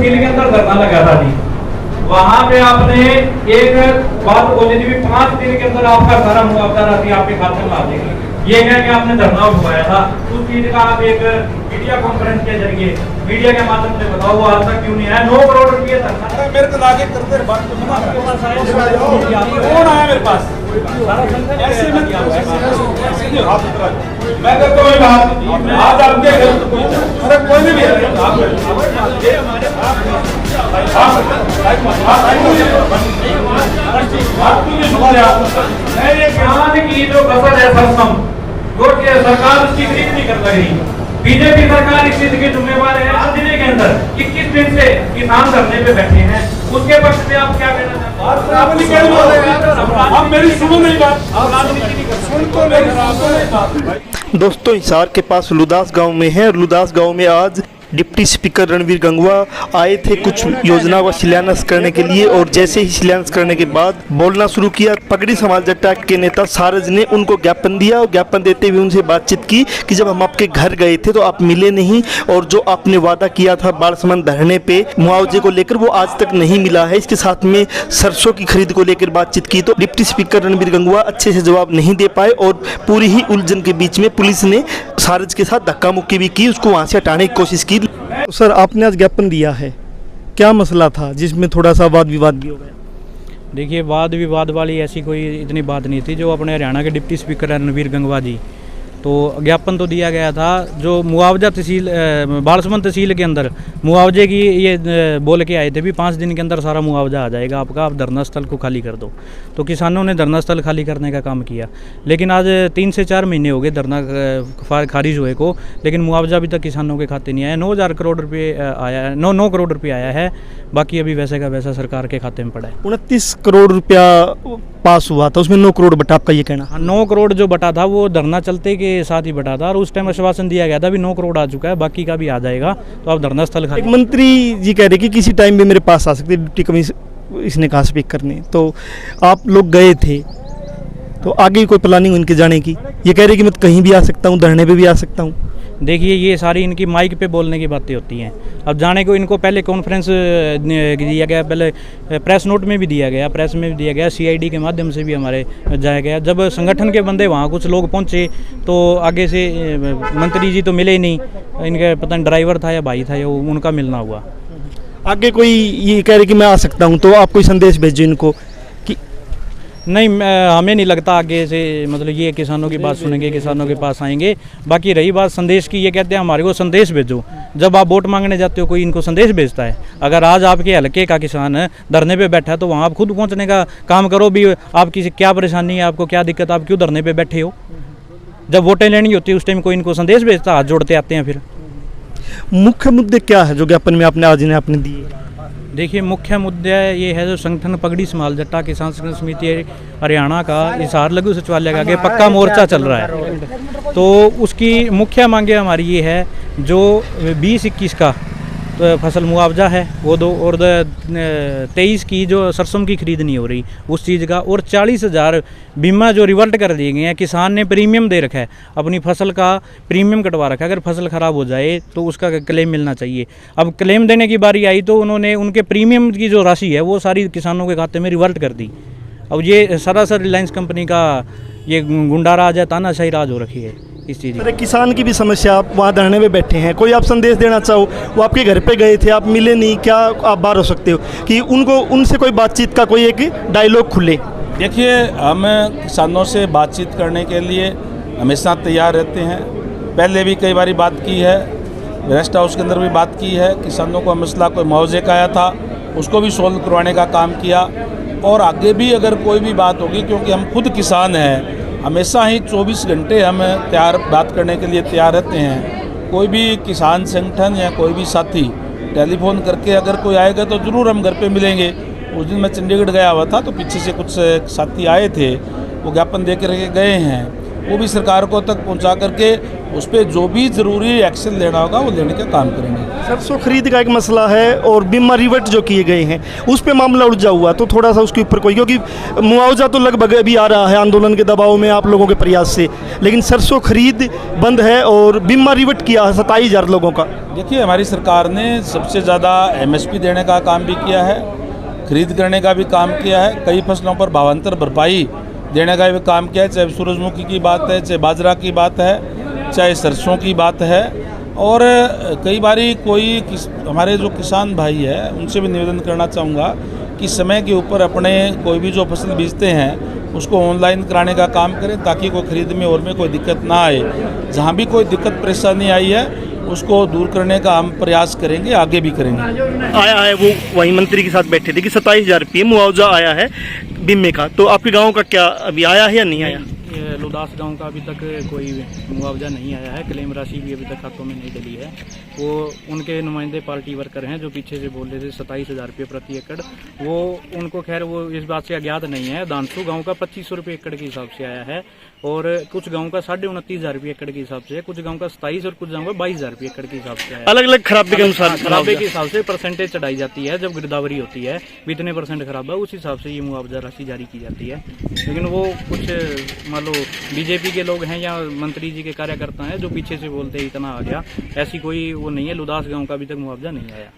मिल के अंदर धरना लगा था जी, वहाँ पे आपने एक बात बोली थी 5 दिन के अंदर आपका सारा मुआवजा राशि आपके खाते में आ जाएगी। ये कह के आपने धरना उठवाया था, उस चीज का आप एक मीडिया कॉन्फ्रेंस के जरिए मीडिया के माध्यम से बताओ वो आज तक क्यों नहीं आया। 9 करोड़ रुपये धरना मेरे को लाके करते बात कौन आया मेरे पास, ऐसे में मैं तो कोई बात नहीं, आज आपके घर अरे कोई नहीं की जो फसल है सरसम वो सरकार उसकी खरीद नहीं कर रही। बीजेपी सरकार इस चीज की जिम्मेवार है। आज जिले के अंदर 21 दिन से किसान धरने पे बैठे हैं, उसके पक्ष में आप क्या कहना चाहते हैं? आप मेरी सुनो नहीं बात, आप राजनीति नहीं कर सुन तो नहीं। दोस्तों हिसार के पास लुदास गांव में है और लुदास गांव में आज डिप्टी स्पीकर रणवीर गंगवा आए थे कुछ योजना का शिलान्यास करने के लिए, और जैसे ही शिलान्यास करने के बाद बोलना शुरू किया। पगड़ी समाज जट्टा के नेता सारज ने उनको ज्ञापन दिया और ज्ञापन देते हुए उनसे बातचीत की कि जब हम आपके घर गए थे तो आप मिले नहीं, और जो आपने वादा किया था बालसमंद धरने पे मुआवजे को लेकर वो आज तक नहीं मिला है। इसके साथ में सरसों की खरीद को लेकर बातचीत की तो डिप्टी स्पीकर रणवीर गंगवा अच्छे से जवाब नहीं दे पाए, और पूरी ही उलझन के बीच में पुलिस ने सारज के साथ धक्का मुक्की भी की, उसको वहाँ से हटाने की कोशिश की। सर आपने आज ज्ञापन दिया है, क्या मसला था जिसमें थोड़ा सा वाद विवाद भी हो गया? देखिए वाद विवाद वाली ऐसी कोई इतनी बात नहीं थी। जो अपने हरियाणा के डिप्टी स्पीकर रणवीर गंगवा जी, तो ज्ञापन तो दिया गया था। जो मुआवजा तहसील बालसमंद तहसील के अंदर मुआवजे की ये बोल के आए थे भी 5 दिन के अंदर सारा मुआवजा आ जाएगा आपका, आप धरना स्थल को खाली कर दो। तो किसानों ने धरना स्थल खाली करने का काम किया, लेकिन आज 3 से 4 महीने हो गए धरना खारिज हुए को, लेकिन मुआवजा अभी तक किसानों के खाते नहीं आया। 9,000 करोड़ रुपये आया है, 9 करोड़ रुपये आया है, बाकी अभी वैसे का वैसा सरकार के खाते में पड़ा है। 29 करोड़ रुपया पास हुआ था, उसमें 9 करोड़ बटा, आपका ये कहना? हाँ, 9 करोड़ जो बटा था वो धरना चलते के साथ ही बटा था, और उस टाइम आश्वासन दिया गया था भी 9 करोड़ आ चुका है, बाकी का भी आ जाएगा, तो आप धरना स्थल खाली। एक मंत्री जी कह रहे कि किसी टाइम भी मेरे पास आ सकते डिप्टी कमिश्नर, इसने कहा स्पीक करने, तो आप लोग गए थे तो आगे कोई प्लानिंग उनके जाने की? ये कह रहे कि मैं कहीं भी आ सकता हूँ, धरने पे भी आ सकता हूँ। देखिए ये सारी इनकी माइक पे बोलने की बातें होती हैं। अब जाने को इनको पहले कॉन्फ्रेंस दिया गया, पहले प्रेस नोट में भी दिया गया, प्रेस में भी दिया गया, CID के माध्यम से भी हमारे जाया गया। जब संगठन के बंदे वहाँ कुछ लोग पहुँचे तो आगे से मंत्री जी तो मिले ही नहीं, इनके पता नहीं ड्राइवर था या भाई था, या उनका मिलना हुआ। आगे कोई ये कह रहे कि मैं आ सकता हूँ, तो आप कोई संदेश भेजो इनको कि नहीं, हमें नहीं लगता आगे से मतलब ये किसानों की बात सुनेंगे, किसानों के पास आएंगे। बाकी रही बात संदेश की, ये कहते हैं हमारे को संदेश भेजो। जब आप वोट मांगने जाते हो कोई इनको संदेश भेजता है? अगर आज आपके हल्के का किसान धरने पे बैठा है तो वहाँ आप खुद पहुँचने का काम करो भी, आपकी क्या परेशानी है, आपको क्या दिक्कत, आप क्यों धरने पे बैठे हो? जब वोटें लेनी होती है उस टाइम कोई इनको संदेश भेजता, हाथ जोड़ते आते हैं। फिर मुख्य मुद्दे क्या है जो ज्ञापन में आपने आज इन्हें आपने दिए? देखिए मुख्य मुद्दा ये है जो संगठन पगड़ी समाज जट्टा किसान संघर्ष समिति हरियाणा का हिसार लघु सचिवालय का आगे पक्का मोर्चा चल रहा है, तो उसकी मुख्य मांगे हमारी ये है जो 20-21 का फसल मुआवजा है वो दो, और 23 की जो सरसों की खरीद नहीं हो रही उस चीज़ का, और 40,000 बीमा जो रिवर्ट कर दिए गए हैं। किसान ने प्रीमियम दे रखा है, अपनी फसल का प्रीमियम कटवा रखा है, अगर फसल ख़राब हो जाए तो उसका क्लेम मिलना चाहिए। अब क्लेम देने की बारी आई तो उन्होंने उनके प्रीमियम की जो राशि है वो सारी किसानों के खाते में रिवर्ट कर दी। अब ये सरासर रिलायंस कंपनी का ये गुंडा राज है, तानाशाही राज हो रखी है इस चीज़। अरे किसान की भी समस्या, आप वहाँ धरने में बैठे हैं, कोई आप संदेश देना चाहो? वो आपके घर पे गए थे, आप मिले नहीं, क्या आप बाहर हो सकते हो कि उनको उनसे कोई बातचीत का कोई एक डायलॉग खुले? देखिए हम किसानों से बातचीत करने के लिए हमेशा तैयार रहते हैं। पहले भी कई बार बात की है, रेस्ट हाउस के अंदर भी बात की है। किसानों को मसला कोई मुआवजे का आया था उसको भी सोल्व करवाने का काम किया, और आगे भी अगर कोई भी बात होगी, क्योंकि हम खुद किसान हैं, हमेशा ही 24 घंटे हम बात करने के लिए तैयार रहते हैं। कोई भी किसान संगठन या कोई भी साथी टेलीफोन करके अगर कोई आएगा तो ज़रूर हम घर पे मिलेंगे। उस दिन मैं चंडीगढ़ गया हुआ था तो पीछे से कुछ साथी आए थे, वो ज्ञापन दे कर गए हैं, वो भी सरकार को तक पहुंचा करके उस पर जो भी ज़रूरी एक्शन लेना होगा वो लेने का काम करेंगे। सरसों खरीद का एक मसला है और बीमा रिवर्ट जो किए गए हैं उस पे मामला उलझा हुआ, तो थोड़ा सा उसके ऊपर कोई, क्योंकि मुआवजा तो लगभग अभी आ रहा है आंदोलन के दबाव में आप लोगों के प्रयास से, लेकिन सरसों खरीद बंद है और बीमा रिवर्ट किया है 27,000 लोगों का। देखिए, हमारी सरकार ने सबसे ज़्यादा MSP देने का काम भी किया है, खरीद करने का भी काम किया है, कई फसलों पर भावांतर भरपाई देने का भी काम किया है, चाहे सूरजमुखी की बात है, चाहे बाजरा की बात है, चाहे सरसों की बात है। और कई बारी हमारे जो किसान भाई है उनसे भी निवेदन करना चाहूँगा कि समय के ऊपर अपने कोई भी जो फसल बीजते हैं उसको ऑनलाइन कराने का काम करें, ताकि कोई खरीद में और में कोई दिक्कत ना आए। जहाँ भी कोई दिक्कत परेशानी आई है उसको दूर करने का हम प्रयास करेंगे, आगे भी करेंगे। आया है, वो वही मंत्री के साथ बैठे थे कि 27,000 रुपये मुआवजा आया है बीमे का, तो आपके गांव का क्या अभी आया है या नहीं आया? लुदास गांव का अभी तक कोई मुआवजा नहीं आया है, क्लेम राशि भी अभी तक खातों में नहीं डली है। वो उनके नुमाइंदे पार्टी वर्कर हैं जो पीछे से बोल रहे थे 27,000 रुपये प्रति एकड़, वो उनको खैर वो इस बात से अज्ञात नहीं है। दानसू गांव का 2500 रुपये एकड़ के हिसाब से आया है और कुछ गांव का 29,500 रुपये एकड़ के हिसाब से, कुछ गांव का 27 और कुछ गांव का 22,000 रुपये एकड़ के हिसाब से आया। अलग अलग खराबे के अनुसार, खराबे के हिसाब से परसेंटेज चढ़ाई जाती है। जब गिरदावरी होती है इतने परसेंट खराबा, उस हिसाब से ये मुआवजा राशि जारी की जाती है। लेकिन वो कुछ मान लो बीजेपी के लोग हैं या मंत्री जी के कार्यकर्ता हैं जो पीछे से बोलते इतना आ गया, ऐसी कोई वो नहीं है। लुदास गांव का अभी तक मुआवजा नहीं आया।